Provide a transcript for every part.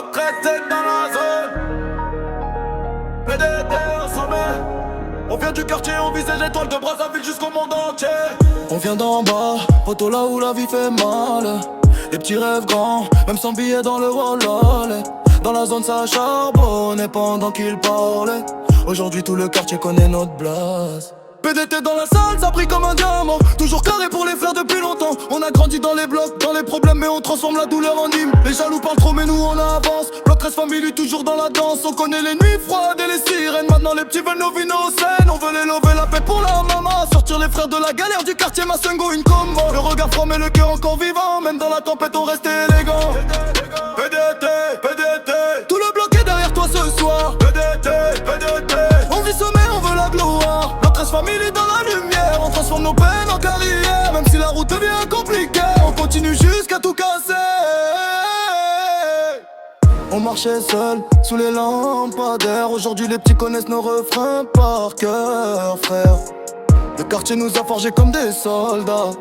bloc resté dans la zone. PDT au sommet. On vient du quartier, on vise les étoiles de Brazzaville jusqu'au monde entier. On vient d'en bas, poteau là où la vie fait mal. Les petits rêves grands, même sans billet dans le wallet. Dans la zone ça charbonne et pendant qu'il parlait. Aujourd'hui tout le quartier connaît notre blase. PDT dans la salle, ça brille comme un diamant. Toujours carré pour les frères depuis longtemps. On a grandi dans les blocs, dans les problèmes, mais on transforme la douleur en hymne. Les jaloux parlent trop mais nous on avance. Bloc 13 famille toujours dans la danse. On connaît les nuits froides et les sirènes. Maintenant les petits veulent nos vies, nos scènes. On veut les lever la paix pour la maman. Sortir les frères de la galère du quartier, Massengo une combo. Le regard froid mais le cœur encore vivant. Même dans la tempête on reste élégant. PDT, PDT. Tout le bloc est derrière toi ce soir. PDT, PDT. On vit sommet, on veut la gloire. Bloc 13 famille dans la lumière. On transforme nos peines en carrière. Même si la route devient compliquée, on continue jusqu'à tout casser. On marchait seul, sous les lampadaires. Aujourd'hui les petits connaissent nos refrains par cœur, frère. Le quartier nous a forgés comme des soldats.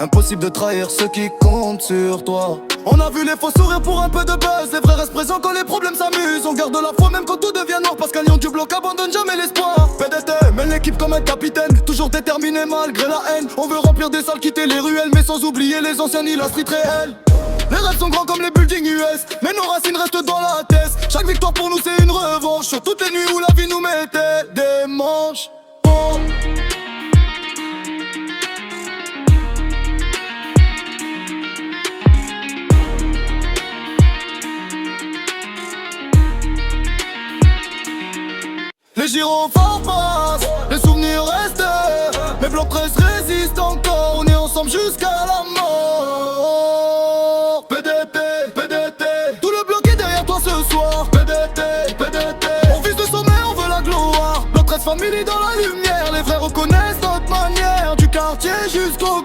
Impossible de trahir ceux qui comptent sur toi. On a vu les faux sourires pour un peu de buzz. Les vrais restent présents quand les problèmes s'amusent. On garde la foi même quand tout devient noir. Parce qu'un lion du bloc abandonne jamais l'espoir. PDT mène l'équipe comme un capitaine. Toujours déterminé malgré la haine. On veut remplir des salles, quitter les ruelles. Mais sans oublier les anciens ni la street réelle. Les rêves sont grands comme les buildings US. Mais nos racines restent dans la tête. Chaque victoire pour nous c'est une revanche. Sur toutes les nuits où la vie nous mettait des manches. Oh. Les gyrophares passent, les souvenirs restent. Mes blocs 13 résistent encore. On est ensemble jusqu'à la mort. PDT, PDT. Tout le bloc est derrière toi ce soir. PDT, PDT. On vise le sommet, on veut la gloire. Bloc 13 famille dans la lumière. Les vrais reconnaissent notre manière. Du quartier jusqu'au